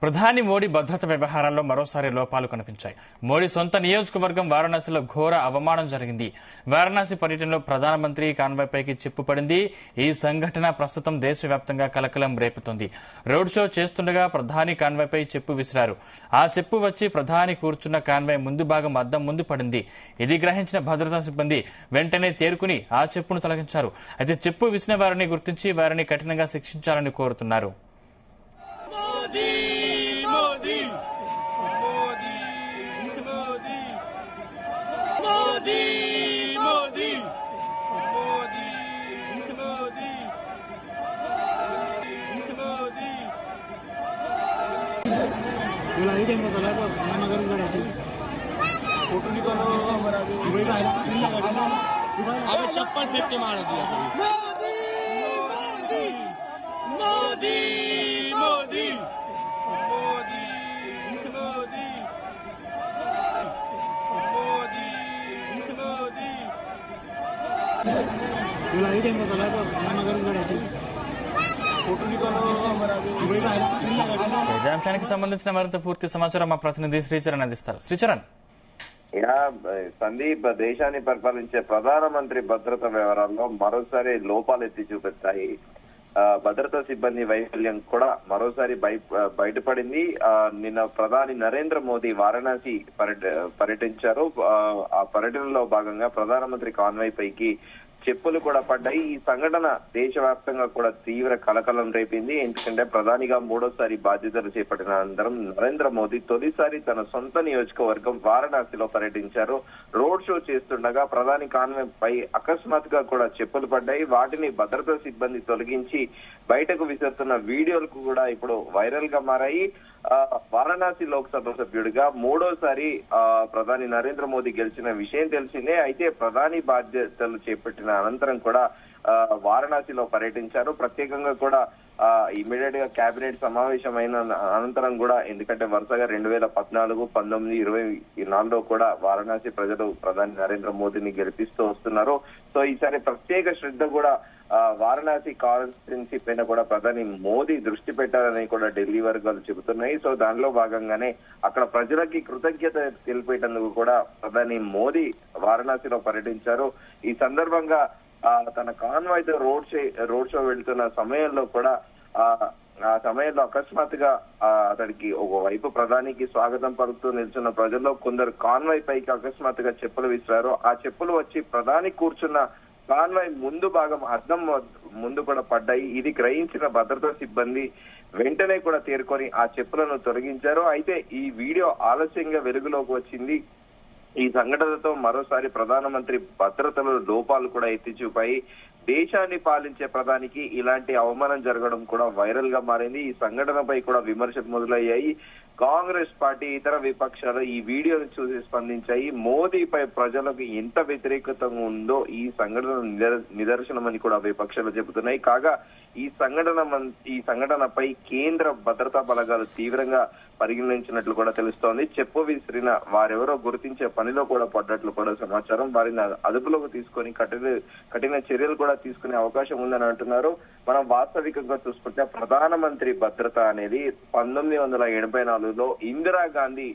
ప్రధాని మోడీ భద్రత వ్యవహారాల్లో మరోసారి లోపాలు కనిపించాయి. మోడీ సొంత నియోజకవర్గం వారణాసిలో ఘోర అవమానం జరిగింది. వారణాసి పర్యటనలో ప్రధానమంత్రి కాన్వాయ్పైకి చిప్పు పడింది. ఈ సంఘటన ప్రస్తుతం దేశవ్యాప్తంగా కలకలం రేపుతోంది. రోడ్ షో చేస్తుండగా ప్రధాని కాన్వాయ్పై చెప్పు విసిరారు. ఆ చెప్పు వచ్చి ప్రధాని కూర్చున్న కాన్వాయ్ ముందు భాగం అద్దం ముందు పడింది. ఇది గ్రహించిన భద్రతా సిబ్బంది వెంటనే తేరుకుని ఆ చెప్పును తొలగించారు. అయితే చెప్పు విసిన వారిని గుర్తించి వారిని కఠినంగా శిక్షించాలని కోరుతున్నారు. फोटो निकालो हमारा अबे चप्पल फेंक के मार दिया मोदी मोदी मोदी मोदी मोदी मोदी फोटो निकालो हमारा ఇదే అంశానికి సంబంధించిన మరింత పూర్తి సమాచారం మా ప్రతినిధి శ్రీచరణ్ అందిస్తారు. శ్రీచరణ్, సందీప్, దేశాన్ని పరిపాలించే ప్రధానమంత్రి భద్రత వ్యవహారాల్లో మరోసారి లోపాలు ఎత్తి చూపెట్టాయి. భద్రతా సిబ్బంది వైఫల్యం కూడా మరోసారి బయటపడింది. నిన్న ప్రధాని నరేంద్ర మోదీ వారణాసి పర్యటించారు. ఆ పర్యటనలో భాగంగా ప్రధానమంత్రి కాన్వాయ్ పైకి చెప్పులు కూడా పడ్డాయి. ఈ సంఘటన దేశవ్యాప్తంగా కూడా తీవ్ర కలకలం రేపింది. ఎందుకంటే ప్రధానిగా మూడోసారి బాధ్యతలు చేపట్టిన అనంతరం నరేంద్ర మోదీ తొలిసారి తన సొంత నియోజకవర్గం వారణాసిలో పర్యటించారు. రోడ్ షో చేస్తుండగా ప్రధాని కాన్వాయ్ పై అకస్మాత్తుగా కూడా చెప్పులు పడ్డాయి. వాటిని భద్రతా సిబ్బంది తొలగించి బయటకు విసురుతున్న వీడియోలకు కూడా ఇప్పుడు వైరల్ గా మారాయి. వారణాసి లోక్సభ సభ్యుడిగా మూడోసారి ప్రధాని నరేంద్ర మోదీ గెలిచిన విషయం తెలిసిందే. అయితే ప్రధాని బాధ్యతలు చేపట్టిన అనంతరం కూడా వారణాసిలో పర్యటించారు. ప్రత్యేకంగా కూడా ఇమీడియట్ గా కేబినెట్ సమావేశమైన అనంతరం కూడా, ఎందుకంటే వరుసగా 2014, 19, 24లో కూడా వారణాసి ప్రజలు ప్రధాని నరేంద్ర మోదీని గెలిపిస్తూ వస్తున్నారు. సో ఈసారి ప్రత్యేక శ్రద్ధ కూడా వారణాసి కాన్స్టిట్యున్సీ పైన కూడా ప్రధాని మోదీ దృష్టి పెట్టారని కూడా ఢిల్లీ వర్గాలు చెబుతున్నాయి. సో దానిలో భాగంగానే అక్కడ ప్రజలకి కృతజ్ఞత తెలిపేటందుకు కూడా ప్రధాని మోదీ వారణాసిలో పర్యటించారు. ఈ సందర్భంగా తన కాన్వాయ్ తో రోడ్ షో వెళ్తున్న సమయంలో కూడా ఆ సమయంలో అకస్మాత్తుగా అతడికి ఒకవైపు ప్రధానికి స్వాగతం పలుకుతూ నిల్చున్న ప్రజల్లో కొందరు కాన్వాయ్ పైకి అకస్మాత్తుగా చెప్పులు విసిరారు. ఆ చెప్పులు వచ్చి ప్రధాని కూర్చున్న కాన్వాయ్ ముందు భాగం అద్దం ముందు కూడా పడ్డాయి. ఇది గ్రహించిన భద్రతా సిబ్బంది వెంటనే కూడా తేరుకొని ఆ చెప్పులను తొలగించారు. అయితే ఈ వీడియో ఆలస్యంగా వెలుగులోకి వచ్చింది. ఈ సంఘటనతో మరోసారి ప్రధానమంత్రి భద్రతలో లోపాలు కూడా ఎత్తి చూపాయి. దేశాన్ని పాలించే ప్రధానికి ఇలాంటి అవమానం జరగడం కూడా వైరల్ గా మారింది. ఈ సంఘటనపై కూడా విమర్శలు మొదలయ్యాయి. కాంగ్రెస్ పార్టీ, ఇతర విపక్షాలు ఈ వీడియోను చూసి స్పందించాయి. మోదీపై ప్రజలకు ఎంత వ్యతిరేకత ఉందో ఈ సంఘటన నిదర్శనమని కూడా విపక్షాలు చెబుతున్నాయి. కాగా ఈ సంఘటనపై కేంద్ర భద్రతా బలగాలు తీవ్రంగా పరిగణించినట్లు కూడా తెలుస్తోంది. చెప్పు విసిరిన వారెవరో గుర్తించే పనిలో కూడా పడ్డట్లు కూడా సమాచారం. వారిని అదుపులోకి తీసుకొని కఠిన చర్యలు కూడా తీసుకునే అవకాశం ఉందని అంటున్నారు. మనం వాస్తవికంగా చూసుకుంటే ప్రధానమంత్రి భద్రత అనేది 1984లో ఇందిరాగాంధీ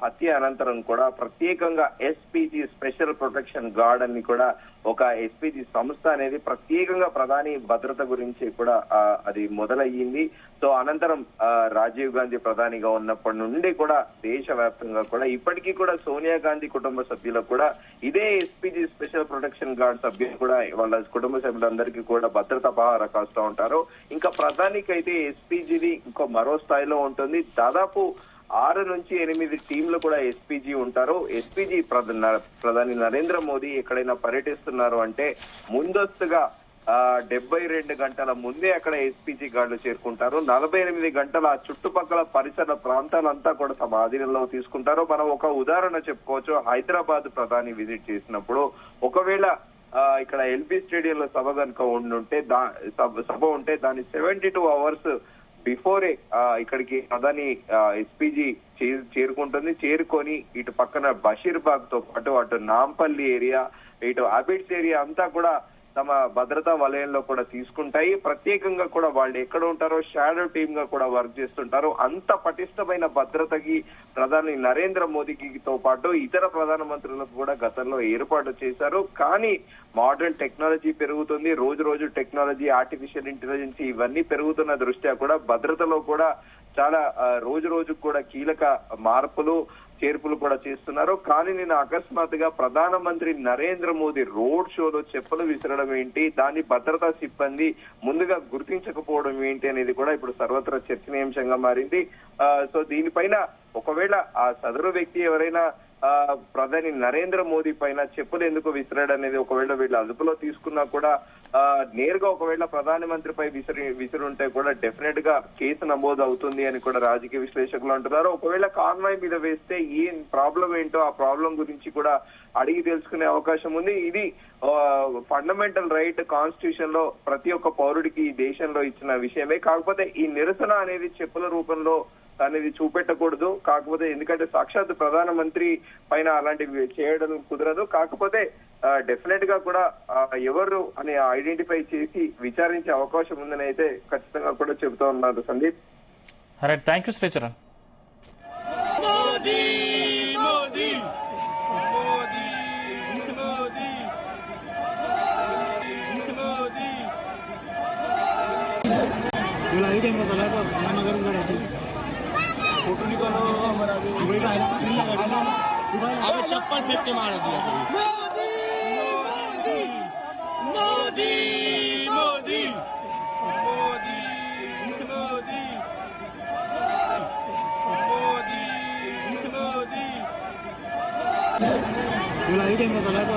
హత్య అనంతరం కూడా ప్రత్యేకంగా ఎస్పీజీ, స్పెషల్ ప్రొటెక్షన్ గార్డ్ అని కూడా ఒక ఎస్పీజీ సంస్థ అనేది ప్రత్యేకంగా ప్రధాని భద్రత గురించి కూడా అది మొదలయ్యింది. సో అనంతరం రాజీవ్ గాంధీ ప్రధానిగా ఉన్నప్పటి నుండి కూడా దేశవ్యాప్తంగా కూడా ఇప్పటికీ కూడా సోనియా గాంధీ కుటుంబ సభ్యులకు కూడా ఇదే ఎస్పీజీ, స్పెషల్ ప్రొటెక్షన్ గార్డ్ సభ్యులు కూడా వాళ్ళ కుటుంబ సభ్యులందరికీ కూడా భద్రత పహారా కాస్తూ ఉంటారు. ఇంకా ప్రధానికి అయితే ఎస్పీజీది ఇంకో మరో స్థాయిలో ఉంటుంది. దాదాపు 6 నుంచి 8 టీంలు కూడా ఎస్పీజీ ఉంటారు. ఎస్పీజీ ప్రధాని నరేంద్ర మోదీ ఎక్కడైనా పర్యటిస్తున్నారు అంటే ముందస్తుగా 72 గంటల ముందే అక్కడ ఎస్పీజీ గార్డులు చేరుకుంటారు. 48 గంటల చుట్టుపక్కల పరిసర ప్రాంతాలంతా కూడా తమ ఆధీనంలో తీసుకుంటారు. మనం ఒక ఉదాహరణ చెప్పుకోవచ్చు. హైదరాబాద్ ప్రధాని విజిట్ చేసినప్పుడు ఒకవేళ ఇక్కడ ఎల్బీ స్టేడియంలో సభ కనుక సభ ఉంటే దాని 72 అవర్స్ బిఫోరే ఇక్కడికి ప్రధాని ఎస్పీజీ చేరుకుంటుంది. చేరుకొని ఇటు పక్కన బషీర్బాగ్ తో పాటు అటు నాంపల్లి ఏరియా, ఇటు అబిడ్స్ ఏరియా అంతా కూడా తమ భద్రతా వలయంలో కూడా తీసుకుంటాయి. ప్రత్యేకంగా కూడా వాళ్ళు ఎక్కడ ఉంటారో షాడో టీమ్ గా కూడా వర్క్ చేస్తుంటారు. అంత పటిష్టమైన భద్రతకి ప్రధాని నరేంద్ర మోదీతో పాటు ఇతర ప్రధానమంత్రులకు కూడా గతంలో ఏర్పాటు చేశారు. కానీ మోడర్న్ టెక్నాలజీ పెరుగుతుంది, రోజు రోజు టెక్నాలజీ, ఆర్టిఫిషియల్ ఇంటెలిజెన్స్ ఇవన్నీ పెరుగుతున్న దృష్ట్యా కూడా భద్రతలో కూడా చాలా రోజు రోజుకు కూడా కీలక మార్పులు చేర్పులు కూడా చేస్తున్నారు. కానీ నేను అకస్మాత్తుగా ప్రధానమంత్రి నరేంద్ర మోదీ రోడ్ షోలో చెప్పులు విసరడం ఏంటి, దాన్ని భద్రతా సిబ్బంది ముందుగా గుర్తించకపోవడం ఏంటి అనేది కూడా ఇప్పుడు సర్వత్రా చర్చనీయాంశంగా మారింది. సో దీనిపైన ఒకవేళ ఆ సదరు వ్యక్తి ఎవరైనా ప్రధాని నరేంద్ర మోదీ పైన చెప్పులు ఎందుకు విసిరాడు అనేది ఒకవేళ వీళ్ళు అదుపులో తీసుకున్నా కూడా నేరుగా ఒకవేళ ప్రధానమంత్రిపై విసిరుంటే కూడా డెఫినెట్ గా కేసు నమోదు అవుతుంది అని కూడా రాజకీయ విశ్లేషకులు అంటున్నారు. ఒకవేళ కాన్వాయ్ మీద వేస్తే ఈ ప్రాబ్లం ఏంటో ఆ ప్రాబ్లం గురించి కూడా అడిగి తెలుసుకునే అవకాశం ఉంది. ఇది ఫండమెంటల్ రైట్, కాన్స్టిట్యూషన్ లో ప్రతి ఒక్క పౌరుడికి ఈ దేశంలో ఇచ్చిన విషయమే. కాకపోతే ఈ నిరసన అనేది చెప్పుల రూపంలో అనేది చూపెట్టకూడదు. కాకపోతే ఎందుకంటే సాక్షాత్ ప్రధానమంత్రి పైన అలాంటివి చేయడం కుదరదు. కాకపోతే డెఫినెట్ గా కూడా ఎవరు అని ఐడెంటిఫై చేసి విచారించే అవకాశం ఉందని అయితే ఖచ్చితంగా కూడా చెబుతా ఉన్నారు. Sandeep, right, thank you Sricharan. Modi Modi Modi Modi Modi बोला आई टाइम में चला तो गाना कर रहा है फोटो निकालो हमारा वही का अब चप्पल फेंक के मार दिया मोदी मोदी मोदी मोदी मोदी मोदी मोदी बोला आई टाइम में चला तो